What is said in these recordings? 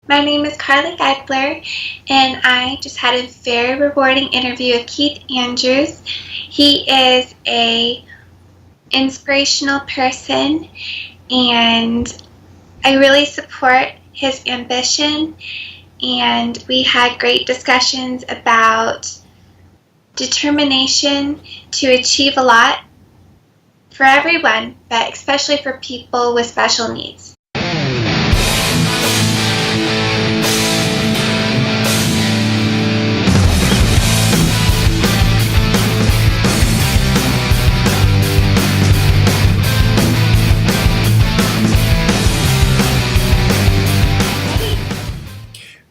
My name is Carly Geiber, and I just had a very rewarding interview with Keith Andrews. He is a inspirational person, and I really support his ambition. And we had great discussions about determination to achieve a lot for everyone, but especially for people with special needs.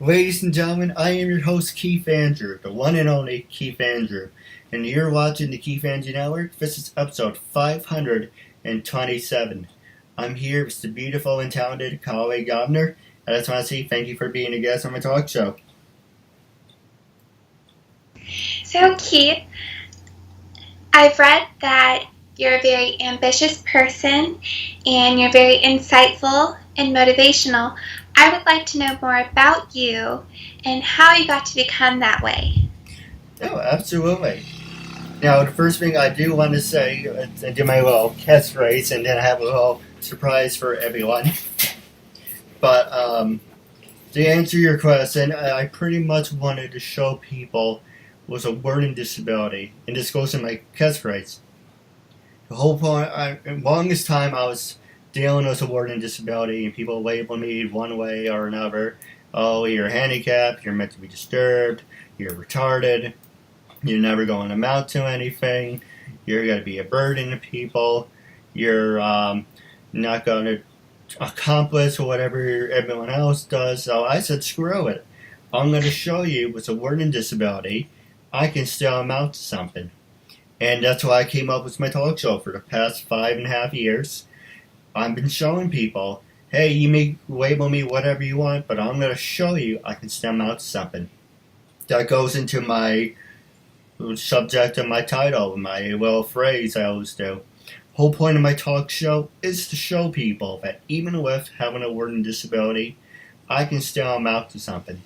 Ladies and gentlemen, I am your host, Keith Andrew, the one and only Keith Andrew, and you're watching the Keith Andrew Network. This is episode 527. I'm here with the beautiful and talented Carly Gerber, and I just want to say thank you for being a guest on my talk show. So, Keith, I've read that you're a very ambitious person and you're very insightful and motivational. I would like to know more about you and how you got to become that way. Oh, absolutely. Now, the first thing I do want to say, I do my little catchphrase, and then I have a little surprise for everyone. But to answer your question, I pretty much wanted to show people with a learning disability, and this goes in my catchphrase. The whole point, longest time I was dealing with a learning disability, and people label me one way or another. Oh, you're handicapped, you're meant to be disturbed, you're retarded, you're never going to amount to anything, you're going to be a burden to people, you're not going to accomplish whatever everyone else does. So I said, screw it. I'm going to show you with a learning disability, I can still amount to something. And that's why I came up with my talk show for the past 5.5 years. I've been showing people, hey, you may label me whatever you want, but I'm going to show you I can stem out something. That goes into my subject of my title, my little phrase I always do. Whole point of my talk show is to show people that even with having a learning disability, I can still amount to something.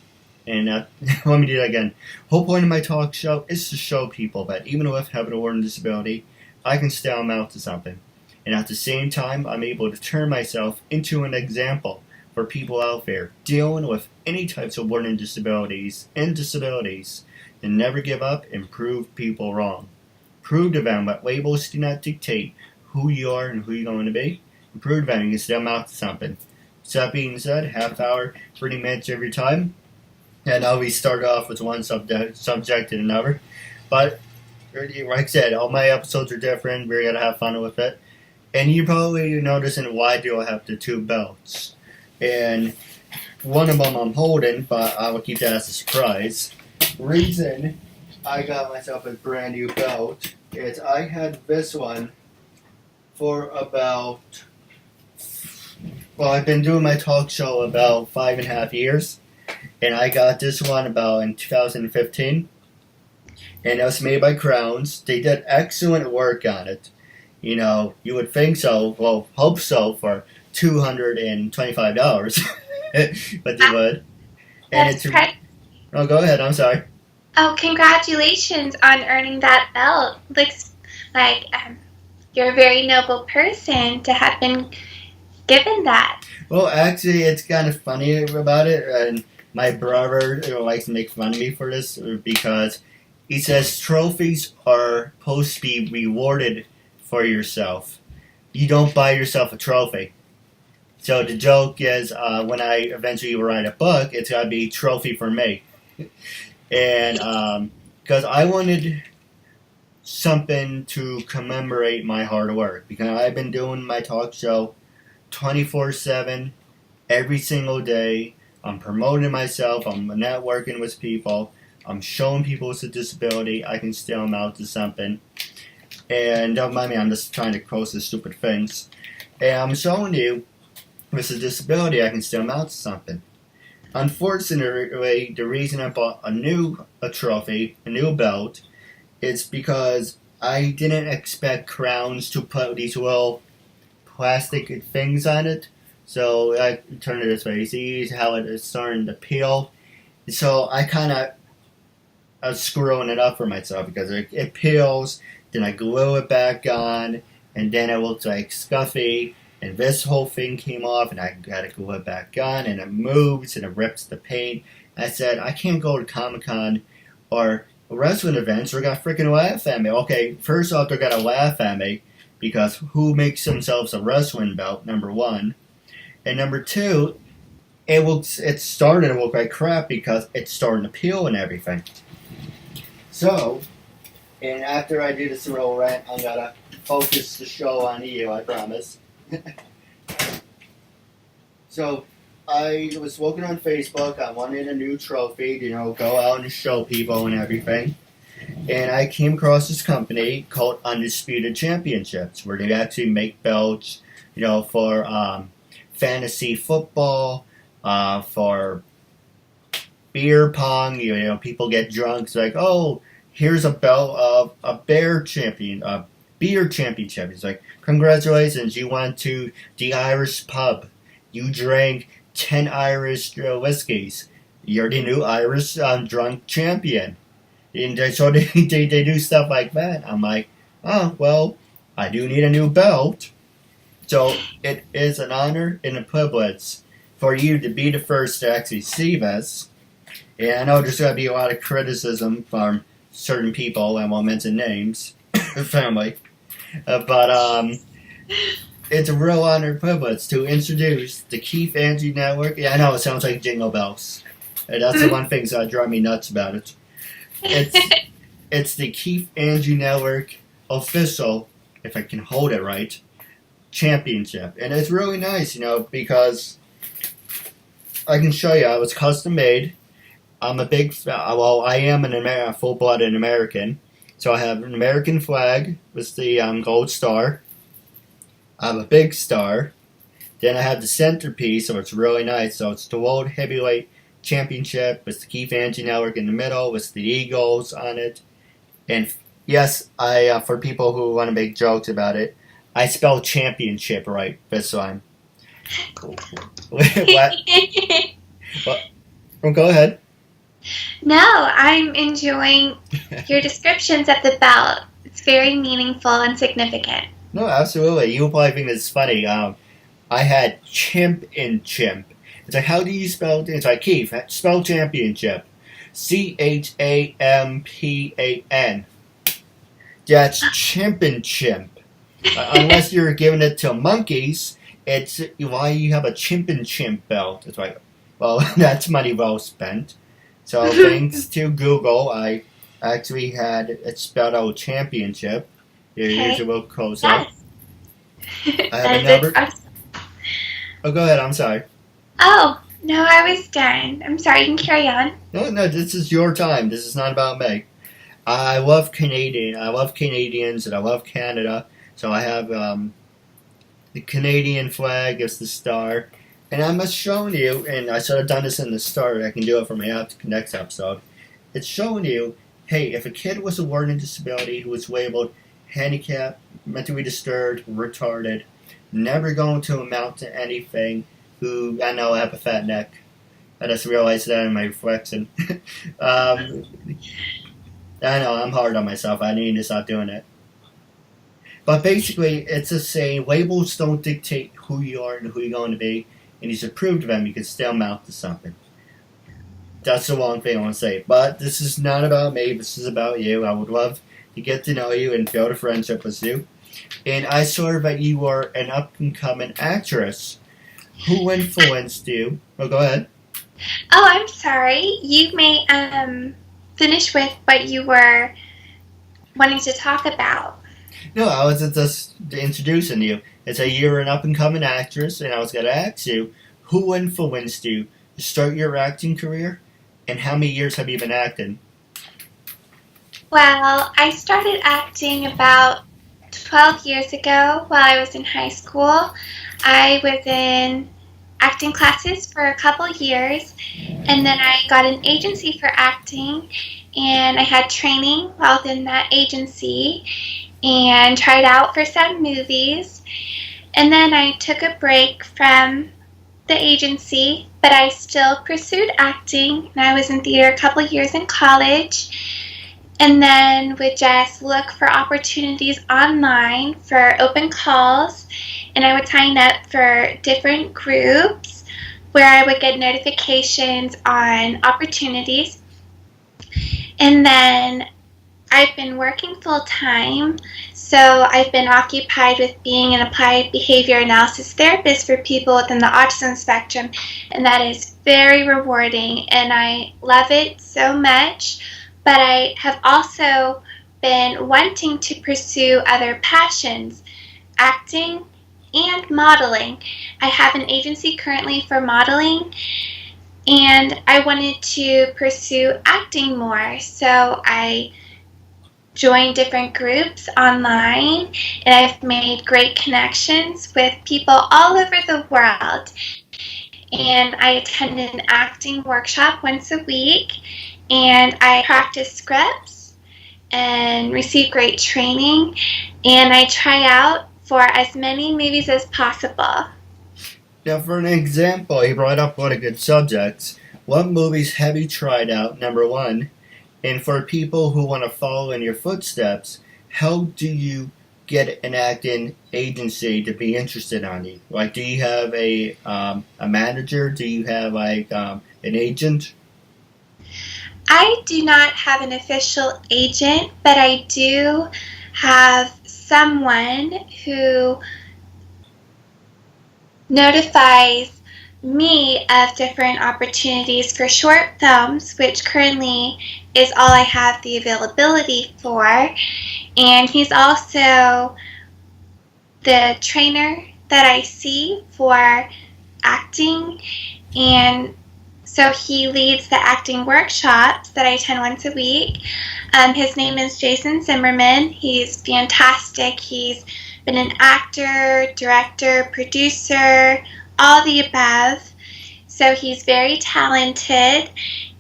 And let me do that again. Whole point of my talk show is to show people that even with having a learning disability, I can still amount to something. And at the same time, I'm able to turn myself into an example for people out there dealing with any types of learning disabilities and disabilities, and never give up and prove people wrong. Prove to them that labels do not dictate who you are and who you're going to be, and prove to them you can still amount to something. So that being said, half hour, 30 minutes every time. And now we start off with one subject and another. But, like I said, all my episodes are different. We're going to have fun with it. And you're probably noticing, why do I have the two belts? And one of them I'm holding, but I will keep that as a surprise. Reason I got myself a brand new belt is I had this one for about, well, I've been doing my talk show about 5.5 years. And I got this one about in 2015. And it was made by Crowns. They did excellent work on it. You know, you would think so, well, hope so, for $225. But they would. And That's correct. Oh, go ahead, I'm sorry. Oh, congratulations on earning that belt. Looks like you're a very noble person to have been given that. Well, actually, it's kind of funny about it, and my brother likes to make fun of me for this because he says trophies are supposed to be rewarded for yourself. You don't buy yourself a trophy. So the joke is, when I eventually write a book, it's got to be trophy for me. And because I wanted something to commemorate my hard work, because I've been doing my talk show 24/7, every single day. I'm promoting myself, I'm networking with people, I'm showing people with a disability I can still amount to something. And don't mind me, I'm just trying to post the stupid things. And I'm showing you, with a disability, I can still amount to something. Unfortunately, the reason I bought a trophy, a new belt, is because I didn't expect Crowns to put these little plastic things on it So I turn it this way. You see how it is starting to peel? So I was screwing it up for myself because it peels, then I glue it back on, and then it looks like scuffy, and this whole thing came off, and I gotta glue it back on, and it moves, and it rips the paint. I said, I can't go to Comic-Con or wrestling events, they're gonna freaking laugh at me. Okay, first off, they're gonna laugh at me, because who makes themselves a wrestling belt, number one. And number two, it's starting to look like crap because it's starting to peel and everything. So, and after I do this little rant, I'm gonna focus the show on you, I promise. So, I was looking on Facebook, I wanted a new trophy, go out and show people and everything. And I came across this company called Undisputed Championships, where they actually make belts, for fantasy football, for beer pong. People get drunk. It's like, oh, here's a belt of a beer championship. It's like, congratulations, you went to the Irish pub. You drank 10 Irish whiskeys. You're the new Irish drunk champion. And so they do stuff like that. I'm like, oh, well, I do need a new belt. So it is an honor and a privilege for you to be the first to actually see this. And I know there's going to be a lot of criticism from certain people, I won't mention names, family. But it's a real honor and privilege to introduce the KeithAndrewNetWork. Yeah, I know it sounds like Jingle Bells. And that's the one thing that drives me nuts about it. It's the KeithAndrewNetWork official, if I can hold it right, championship. And it's really nice, because I can show you, I was custom made. I'm I am a full-blooded American. So I have an American flag with the gold star. I have a big star. Then I have the centerpiece, so it's really nice. So it's the World Heavyweight Championship with the KeithAndrewNetWork in the middle with the Eagles on it. And yes, I for people who want to make jokes about it, I spell championship right this time. What? Well, go ahead. No, I'm enjoying your descriptions of the belt. It's very meaningful and significant. No, absolutely. You probably think it's funny. I had chimp and chimp. It's like, how do you spell it? It's like, Keith, spell championship. CHAMPAN. That's chimp and chimp. Unless you're giving it to monkeys, it's why you have a chimp and chimp belt. It's like, well, that's money well spent. So thanks to Google, I actually had it spelled out championship. Here's a little close-up. Yes. I have a number. Oh, go ahead. I'm sorry. Oh, no, I was done. I'm sorry. You can carry on. No, this is your time. This is not about me. I love Canadians, and I love Canada. So I have the Canadian flag as the star. And I'm just showing you, and I should have done this in the start. I can do it for my next episode. It's showing you, hey, if a kid with a learning disability who was labeled handicapped, mentally disturbed, retarded, never going to amount to anything, who, I know I have a fat neck. I just realized that in my reflection. I know, I'm hard on myself. I need to stop doing it. But basically, it's a saying, labels don't dictate who you are and who you're going to be, and you should prove to them you can still amount to something. That's the wrong thing I want to say. But this is not about me. This is about you. I would love to get to know you and build a friendship with you. And I saw that you are an up-and-coming actress. Who influenced you? Oh, go ahead. Oh, I'm sorry. You may finish with what you were wanting to talk about. No, I was just introducing you. It's a you're an up-and-coming actress, and I was going to ask you, who influenced you to start your acting career, and how many years have you been acting? Well, I started acting about 12 years ago while I was in high school. I was in acting classes for a couple years, and then I got an agency for acting, and I had training while in that agency and tried out for some movies. And then I took a break from the agency, but I still pursued acting, and I was in theater a couple of years in college, and then would just look for opportunities online for open calls, and I would sign up for different groups where I would get notifications on opportunities. And then I've been working full-time, so I've been occupied with being an applied behavior analysis therapist for people within the autism spectrum, and that is very rewarding, and I love it so much. But I have also been wanting to pursue other passions, acting and modeling. I have an agency currently for modeling, and I wanted to pursue acting more, so I joined different groups online, and I've made great connections with people all over the world. And I attend an acting workshop once a week, and I practice scripts and receive great training, and I try out for as many movies as possible. Now, for an example, you brought up one of good subjects. What movies have you tried out, number one? And for people who want to follow in your footsteps, how do you get an acting agency to be interested on you? Like, do you have a manager? Do you have an agent? I do not have an official agent, but I do have someone who notifies me of different opportunities for short films, which currently is all I have the availability for. And he's also the trainer that I see for acting, and so he leads the acting workshops that I attend once a week. His name is Jason Zimmerman. He's fantastic. He's been an actor, director, producer, all the above. So he's very talented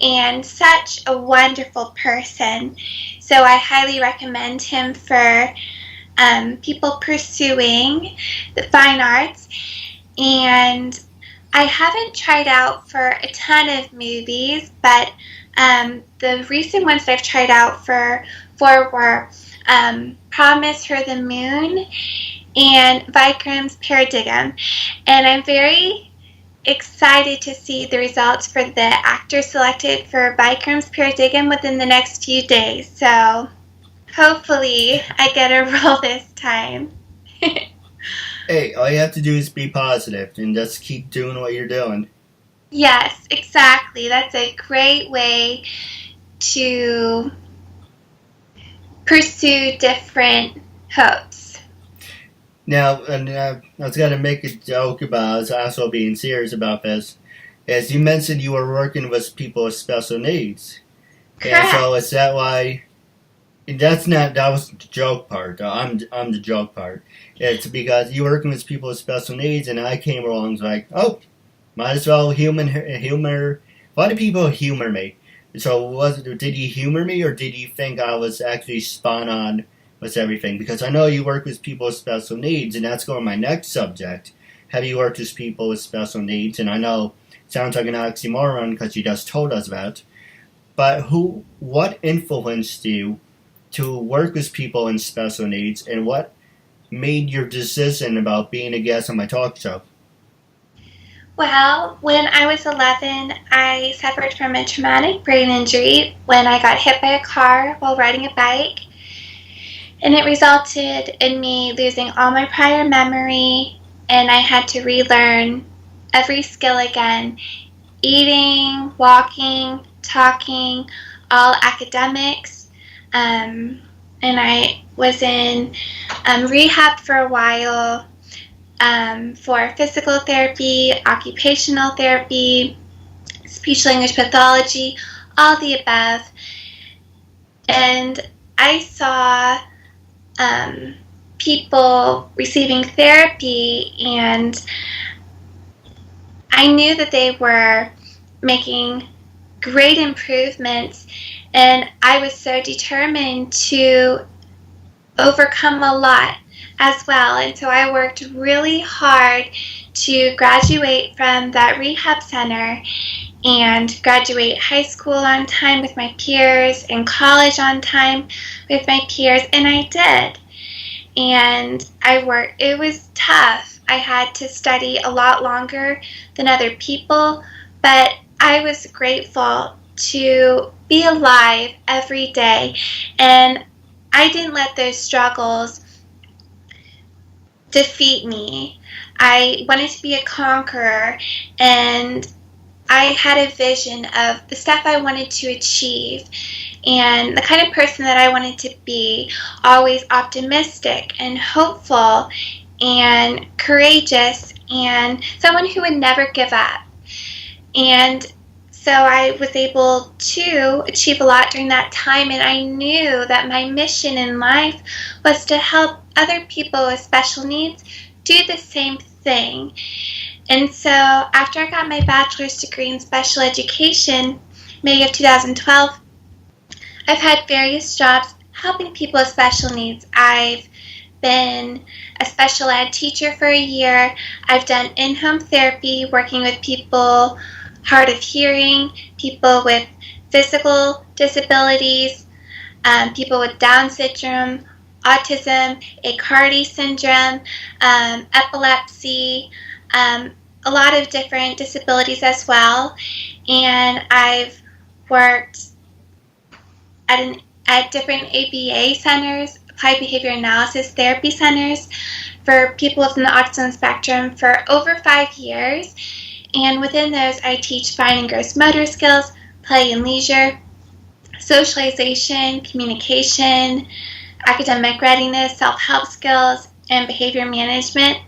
and such a wonderful person. So I highly recommend him for people pursuing the fine arts. And I haven't tried out for a ton of movies, but the recent ones that I've tried out for were Promise Her the Moon and Vikram's Paradigm. And I'm very excited to see the results for the actor selected for Vikram's Paradigm within the next few days. So hopefully I get a role this time. Hey, all you have to do is be positive and just keep doing what you're doing. Yes, exactly. That's a great way to pursue different hopes. Now, and I was going to make a joke about, I was also being serious about this, as you mentioned you were working with people with special needs. Correct. And so is that why, that was the joke part. I'm the joke part. It's because you were working with people with special needs, and I came along and was like, oh, might as well humor. Why do people humor me? So did he humor me, or did you think I was actually spot on with everything? Because I know you work with people with special needs, and that's going to my next subject. Have you worked with people with special needs? And I know it sounds like an oxymoron because you just told us about. But what influenced you to work with people in special needs, and what made your decision about being a guest on my talk show? Well, when I was 11, I suffered from a traumatic brain injury when I got hit by a car while riding a bike. And it resulted in me losing all my prior memory, and I had to relearn every skill again. Eating, walking, talking, all academics. And I was in rehab for a while for physical therapy, occupational therapy, speech language pathology, all the above. And I saw people receiving therapy, and I knew that they were making great improvements, and I was so determined to overcome a lot as well. And so I worked really hard to graduate from that rehab center and graduate high school on time with my peers and college on time with my peers, and I did. And it was tough. I had to study a lot longer than other people, but I was grateful to be alive every day, and I didn't let those struggles defeat me. I wanted to be a conqueror, and I had a vision of the stuff I wanted to achieve and the kind of person that I wanted to be, always optimistic and hopeful and courageous and someone who would never give up. And so I was able to achieve a lot during that time, and I knew that my mission in life was to help other people with special needs do the same thing. And so after I got my bachelor's degree in special education, May of 2012, I've had various jobs helping people with special needs. I've been a special ed teacher for a year. I've done in-home therapy, working with people hard of hearing, people with physical disabilities, people with Down syndrome, autism, Carlys syndrome, epilepsy, a lot of different disabilities as well. And I've worked at different ABA centers, applied behavior analysis therapy centers, for people within the autism spectrum for over 5 years. And within those, I teach fine and gross motor skills, play and leisure, socialization, communication, academic readiness, self-help skills, and behavior management.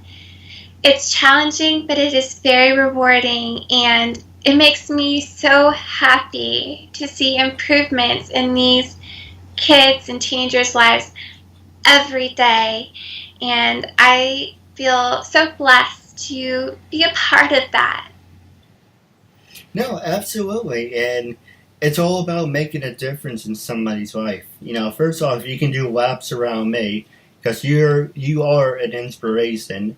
It's challenging, but it is very rewarding, and it makes me so happy to see improvements in these kids and teenagers' lives every day. And I feel so blessed to be a part of that. No, absolutely. And it's all about making a difference in somebody's life. First off, you can do laps around me because you are an inspiration.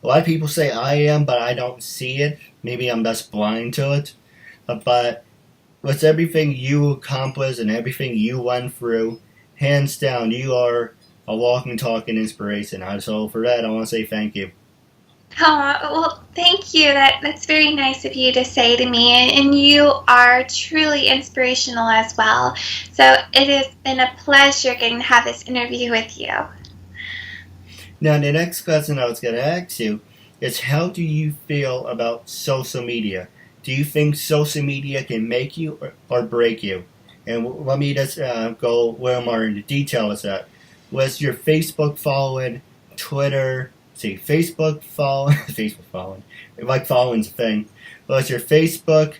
A lot of people say I am, but I don't see it. Maybe I'm just blind to it. But with everything you accomplished and everything you went through, hands down, you are a walking, talking inspiration. So for that, I want to say thank you. Oh, well, thank you. That's very nice of you to say to me. And you are truly inspirational as well. So it has been a pleasure getting to have this interview with you. Now, the next question I was going to ask you is, how do you feel about social media? Do you think social media can make you or break you? And let me just go a little more into detail with that. Was your Facebook following, Twitter, Facebook following, like following's a thing. Was your Facebook,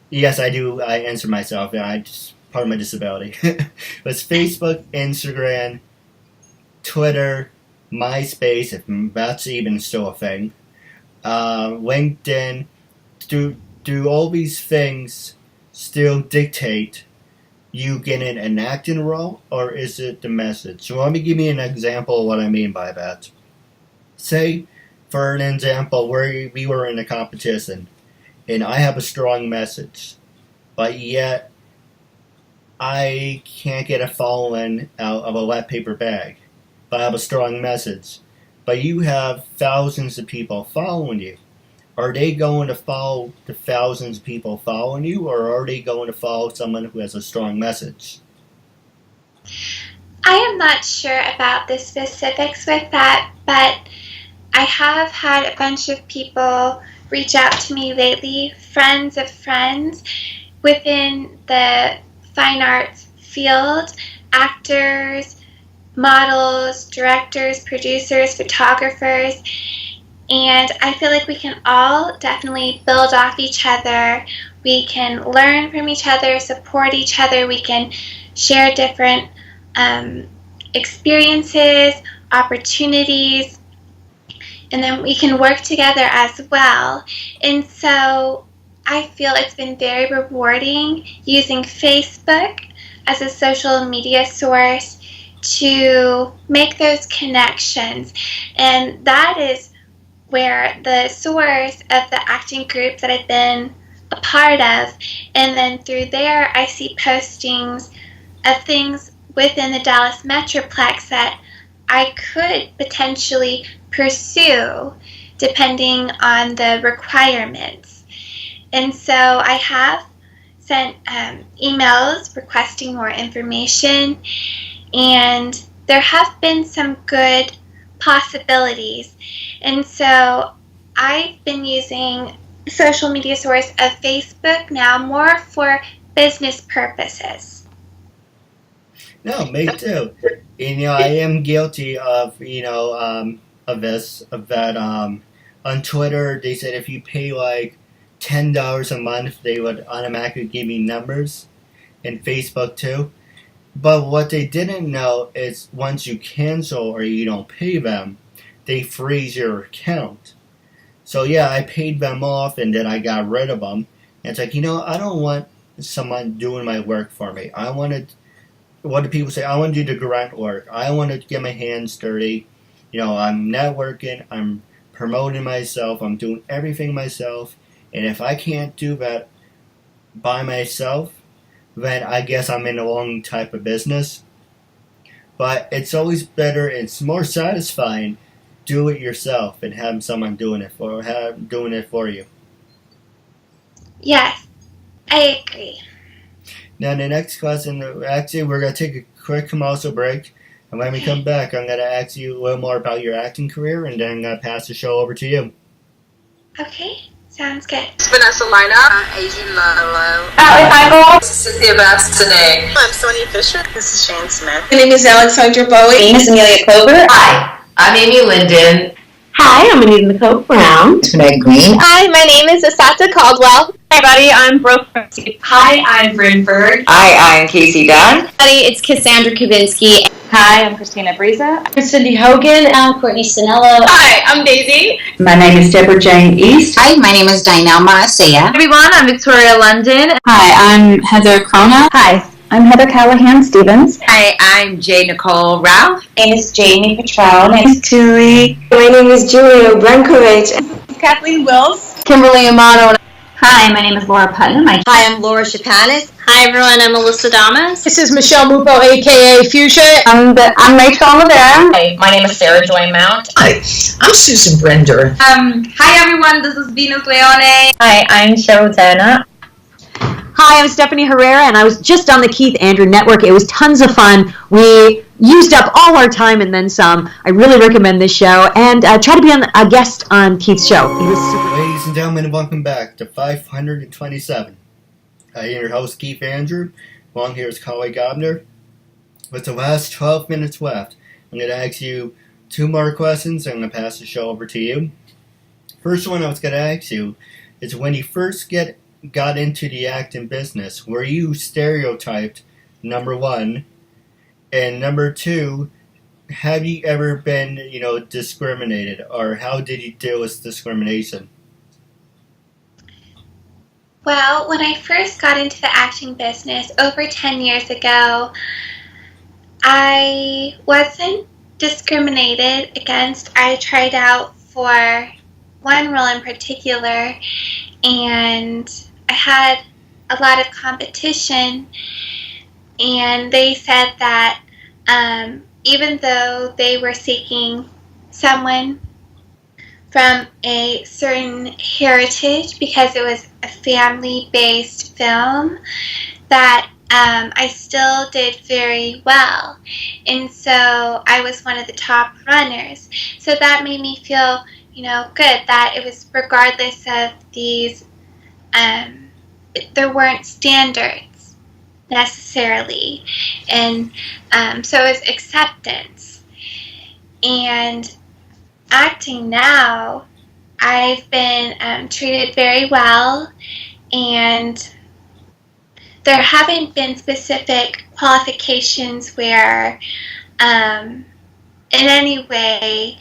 yes, I answer myself, I just, part of my disability. Was Facebook, Instagram, Twitter, MySpace, if that's even still a thing, LinkedIn, do all these things still dictate you getting an acting role, or is it the message? So let me give you an example of what I mean by that. Say, for an example, where we were in a competition, and I have a strong message, but yet I can't get a following out of a wet paper bag. But I have a strong message. But you have thousands of people following you. Are they going to follow the thousands of people following you, or are they going to follow someone who has a strong message? I am not sure about the specifics with that, but I have had a bunch of people reach out to me lately, friends of friends, within the fine arts field, actors, models, directors, producers, photographers, and I feel like we can all definitely build off each other. We can learn from each other, support each other, we can share different experiences, opportunities, and then we can work together as well. And so I feel it's been very rewarding using Facebook as a social media source, to make those connections. And that is where the source of the acting group that I've been a part of, and then through there I see postings of things within the Dallas Metroplex that I could potentially pursue depending on the requirements. And so I have sent emails requesting more information, and there have been some good possibilities. And so I've been using social media source of Facebook now more for business purposes. No, me too. And, I am guilty of, of that. On Twitter, they said if you pay like $10 a month, they would automatically give me numbers. And Facebook too. But what they didn't know is once you cancel or you don't pay them, they freeze your account. So yeah, I paid them off and then I got rid of them. And it's like, I don't want someone doing my work for me. What do people say? I want to do the grunt work. I want to get my hands dirty. I'm networking. I'm promoting myself. I'm doing everything myself. And if I can't do that by myself, then I guess I'm in the wrong type of business. But it's always better, it's more satisfying, do it yourself and have someone doing it for you. Yes, I agree. Now the next question, actually we're going to take a quick commercial break. And when we come back, I'm going to ask you a little more about your acting career, and then I'm going to pass the show over to you. Okay, sounds good. Vanessa Lina. Asian Lolo. Michael. This is Cynthia Bastinet. I'm Sonia Fisher. This is Shane Smith. My name is Alexandra Bowie. My name is Amelia Clover. Hi, I'm Amy Linden. Hi, I'm Anita Nicole Brown. It's Renee Green. Hi, my name is Asata Caldwell. Hi, everybody. I'm Brooke. Hi, I'm Bryn Berg. Hi, I'm Casey Dunn. Hi, it's Cassandra Kavinsky. Hi, I'm Christina Briza. I'm Cindy Hogan. I'm Courtney Sinello. Hi, I'm Daisy. My name is Deborah Jane East. Hi, my name is Dinah Marcia. Hi, everyone. I'm Victoria London. Hi, I'm Heather Crona. Hi, I'm Heather Callahan Stevens. Hi, I'm J. Nicole Ralph. My name is Jamie Petrone. My name is Julie. My name is Julia Brankovich. Kathleen Wills. Kimberly Amato. Hi, my name is Laura Putnam. Hi, I'm Laura Chapanis. Hi, everyone. I'm Melissa Damas. This is Michelle Mupo, a.k.a. Fuchsia. I'm Rachel Lavera. Hi, my name is Sarah Joy Mount. Hi, I'm Susan Brender. Hi, everyone. This is Venus Leone. Hi, I'm Cheryl Dana. Hi, I'm Stephanie Herrera, and I was just on the Keith Andrew Network. It was tons of fun. We used up all our time and then some. I really recommend this show, and try to be a guest on Keith's show. He was super. Ladies and gentlemen, welcome back to 527. I am your host, Keith Andrew. Along here is Carly Gerber. With the last 12 minutes left, I'm going to ask you two more questions, and I'm going to pass the show over to you. First one I was going to ask you is when you first got into the acting business, were you stereotyped, number one? And number two, have you ever been, discriminated? Or how did you deal with discrimination? Well, when I first got into the acting business over 10 years ago, I wasn't discriminated against. I tried out for one role in particular, and I had a lot of competition, and they said that even though they were seeking someone from a certain heritage, because it was a family-based film, that I still did very well. And so I was one of the top runners. So that made me feel, good, that it was regardless of these, there weren't standards necessarily. And so it was acceptance. And acting now, I've been treated very well, and there haven't been specific qualifications where in any way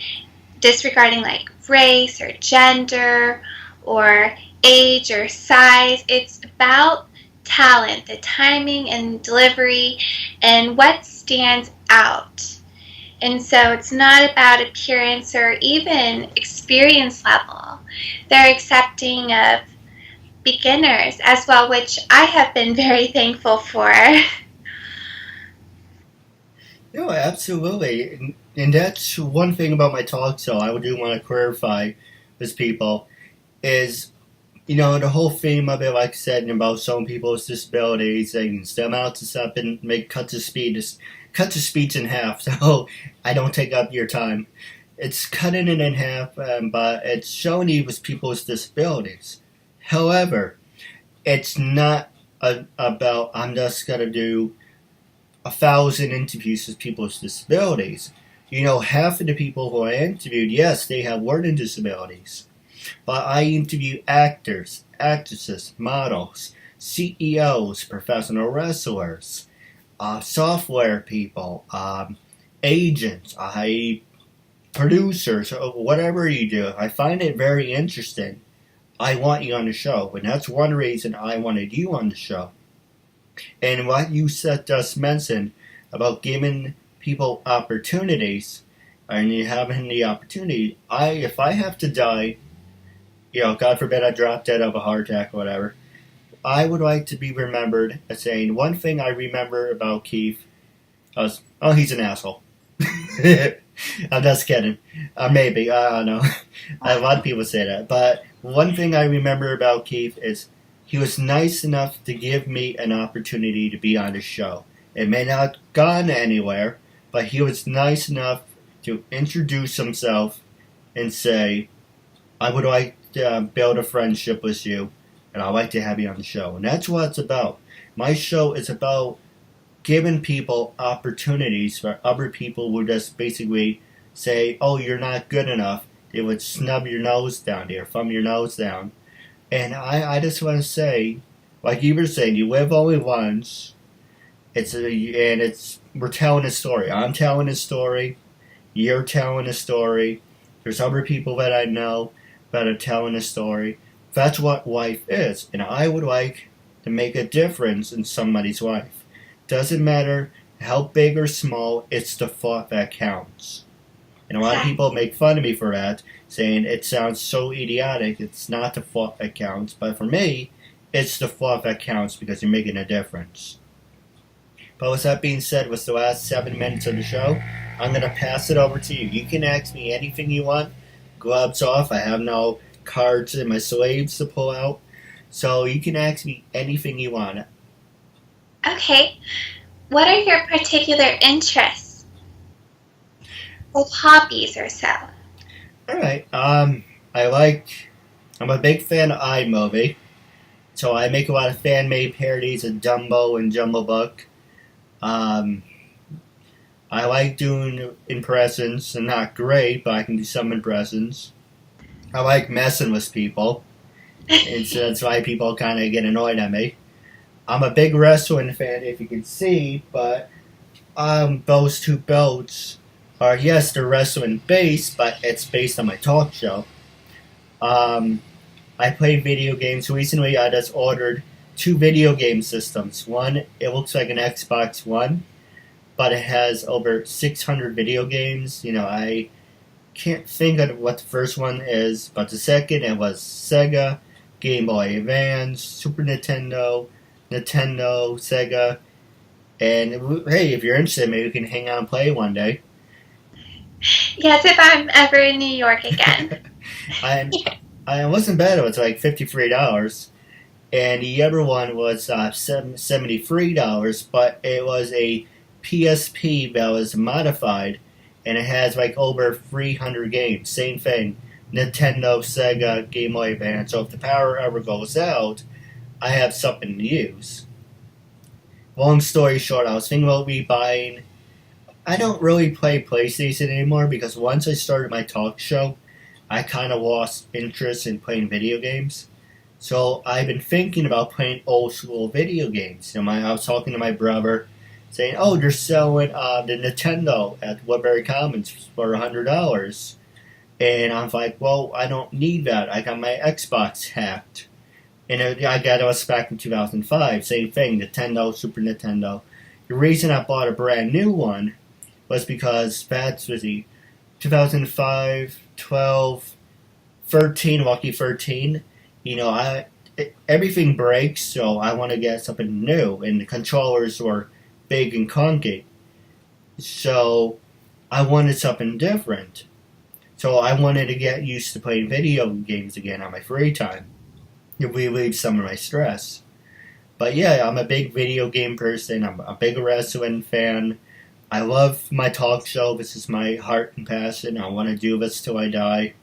disregarding like race or gender or age or size. It's about talent, the timing and delivery, and what stands out. And so it's not about appearance or even experience level. They're accepting of beginners as well, which I have been very thankful for. No, absolutely. And that's one thing about my talk show I do want to clarify with people is, the whole theme of it, like I said, about some people's disabilities, they can stem out to stuff and cut the speech in half, so I don't take up your time. It's cutting it in half, but it's showing you with people's disabilities. However, it's not about I'm just going to do 1,000 interviews with people's disabilities. Half of the people who I interviewed, yes, they have learning disabilities. But I interview actors, actresses, models, CEOs, professional wrestlers, software people, agents, producers, whatever you do. I find it very interesting. I want you on the show, and that's one reason I wanted you on the show. And what you just mentioned about giving people opportunities, and you having the opportunity, if I have to die, God forbid I drop dead of a heart attack or whatever, I would like to be remembered as saying one thing I remember about Keith was, he's an asshole. I'm just kidding. Maybe, I don't know. A lot of people say that. But one thing I remember about Keith is he was nice enough to give me an opportunity to be on his show. It may not have gone anywhere, but he was nice enough to introduce himself and say, I would like to build a friendship with you, and I'd like to have you on the show. And that's what it's about. My show is about giving people opportunities where other people would just basically say, you're not good enough. They would snub your nose down there, thumb your nose down. And I just want to say, like you were saying, you live only once. We're telling a story. I'm telling a story. You're telling a story. There's other people that I know that are telling a story. That's what life is. And I would like to make a difference in somebody's life. Doesn't matter how big or small, it's the thought that counts. And a lot of people make fun of me for that, saying it sounds so idiotic. It's not the thought that counts. But for me, it's the thought that counts because you're making a difference. But with that being said, with the last 7 minutes of the show, I'm going to pass it over to you. You can ask me anything you want. Gloves off. I have no cards in my sleeves to pull out. So you can ask me anything you want. Okay. What are your particular interests? Like hobbies or so? Alright. I'm a big fan of iMovie. So I make a lot of fan-made parodies of Dumbo and Jungle Book. I like doing impressions, and not great, but I can do some impressions. I like messing with people, and so that's why people kind of get annoyed at me. I'm a big wrestling fan, if you can see, but those two belts are, yes, they're wrestling based, but it's based on my talk show. I play video games. Recently, I just ordered 2 video game systems. One, it looks like an Xbox One, but it has over 600 video games. I can't think of what the first one is, but the second, it was Sega, Game Boy Advance, Super Nintendo, Sega, and hey, if you're interested, maybe we can hang out and play one day. Yes, if I'm ever in New York again. I wasn't bad. It was like $53. And the other one was $73, but it was a PSP that was modified, and it has like over 300 games. Same thing, Nintendo, Sega, Game Boy Advance. So if the power ever goes out, I have something to use. Long story short, I was thinking about rebuying. I don't really play PlayStation anymore because once I started my talk show, I kind of lost interest in playing video games. So I've been thinking about playing old school video games. I was talking to my brother, saying, they're selling the Nintendo at Woodbury Commons for $100. And I'm like, well, I don't need that. I got my Xbox hacked. And I got us back in 2005. Same thing, Nintendo, Super Nintendo. The reason I bought a brand new one was because that's 2005, 12, 13, lucky 13. Everything breaks, so I want to get something new, and the controllers were big and clunky. So I wanted something different. So I wanted to get used to playing video games again on my free time to relieve some of my stress. But yeah, I'm a big video game person. I'm a big wrestling fan. I love my talk show. This is my heart and passion. I want to do this till I die.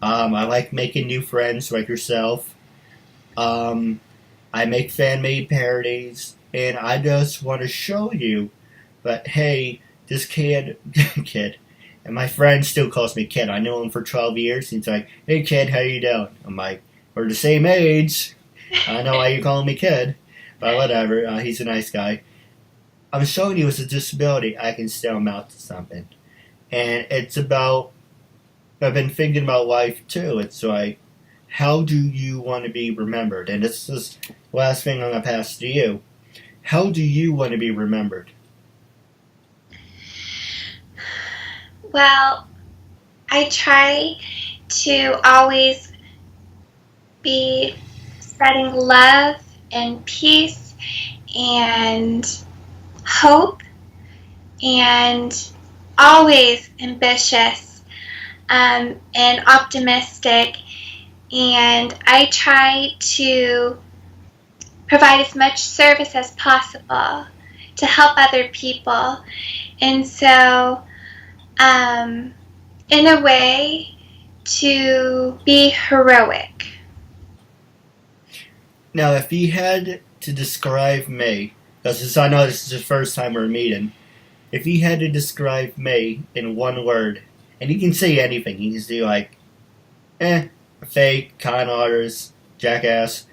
I like making new friends like yourself. I make fan-made parodies, and I just want to show you that, hey, this kid, and my friend still calls me kid. I know him for 12 years. He's like, hey, kid, how you doing? I'm like, we're the same age. I know why you're calling me kid, but whatever. He's a nice guy. I'm showing you with a disability, I can still amount to something. And it's about, I've been thinking about life too. It's like, how do you want to be remembered? And this is the last thing I'm going to pass to you. How do you want to be remembered? Well, I try to always be spreading love and peace and hope, and always ambitious and optimistic. And I try to provide as much service as possible to help other people. And so, in a way, to be heroic. Now, if you had to describe me, because I know this is the first time we're meeting, if you had to describe me in one word, and you can say anything, you can say like, fake, con artist, jackass,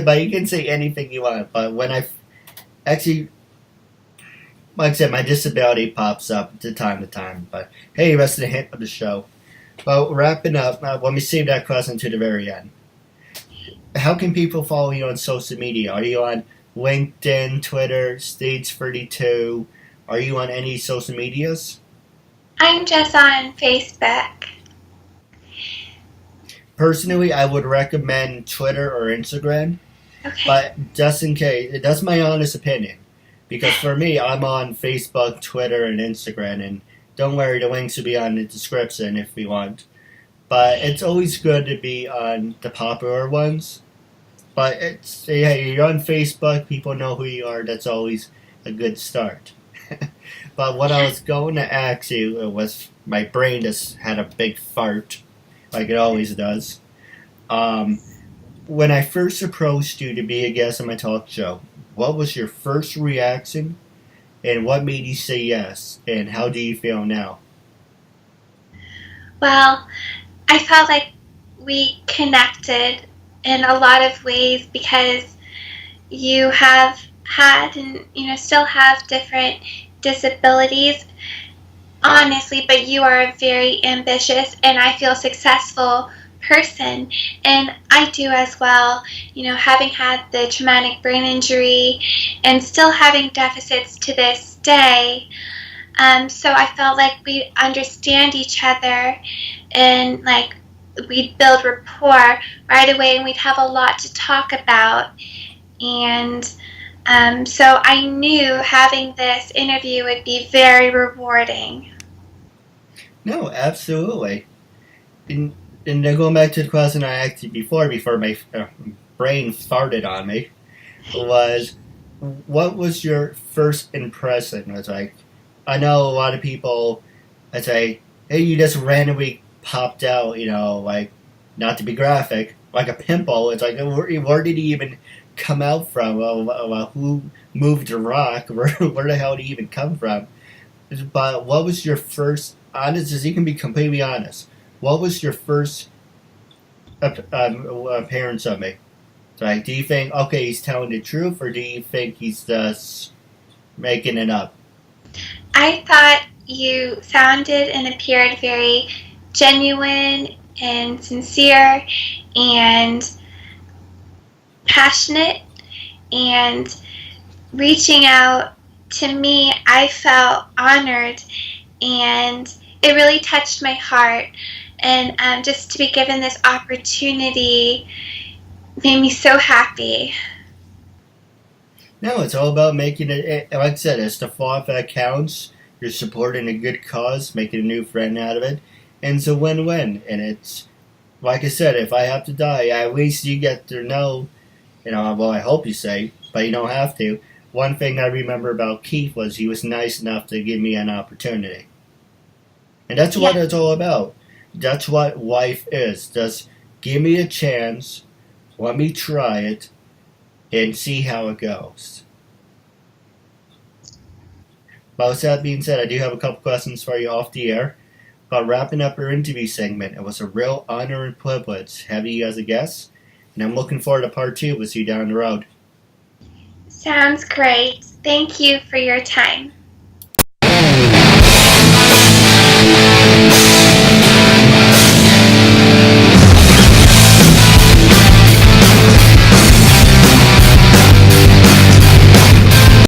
but you can say anything you want. But when I actually, like I said, my disability pops up to time. But hey, that's the hint of the show. Well, wrapping up, let me save that question to the very end. How can people follow you on social media? Are you on LinkedIn, Twitter, Stage 32? Are you on any social medias? I'm just on Facebook. Personally, I would recommend Twitter or Instagram. Okay. But just in case, that's my honest opinion. Because for me, I'm on Facebook, Twitter, and Instagram. And don't worry, the links will be on the description if you want. But it's always good to be on the popular ones. But it's, hey, you're on Facebook, people know who you are, that's always a good start. But what I was going to ask you was, my brain just had a big fart, like it always does. When I first approached you to be a guest on my talk show, what was your first reaction, and what made you say yes, and how do you feel now? Well, I felt like we connected in a lot of ways because you have had and still have different disabilities, honestly, but you are a very ambitious and I feel successful person, and I do as well, having had the traumatic brain injury and still having deficits to this day. So I felt like we understand each other and like we'd build rapport right away and we'd have a lot to talk about. And so I knew having this interview would be very rewarding. No, absolutely. And then going back to the question I asked you before my brain farted on me, was what was your first impression? It's like, I know a lot of people, I say, hey, you just randomly popped out, like, not to be graphic, like a pimple. It's like, where did he even come out from? Who moved the rock? Where the hell did he even come from? But what was your first, honest as you can be completely honest, what was your first appearance of me? Like, do you think, okay, he's telling the truth, or do you think he's just making it up? I thought you sounded and appeared very genuine and sincere and passionate and reaching out to me, I felt honored, and it really touched my heart. And just to be given this opportunity made me so happy. No, it's all about making it, like I said, it's the thought that counts. You're supporting a good cause, making a new friend out of it, and it's a win-win. And it's, like I said, if I have to die, at least you get to know, well, I hope you say, but you don't have to. One thing I remember about Keith was he was nice enough to give me an opportunity. And that's what it's all about. That's what life is. Just give me a chance, let me try it, and see how it goes. But with that being said, I do have a couple questions for you off the air. But wrapping up our interview segment, it was a real honor and privilege having you as a guest, and I'm looking forward to part 2 with you down the road. Sounds great. Thank you for your time.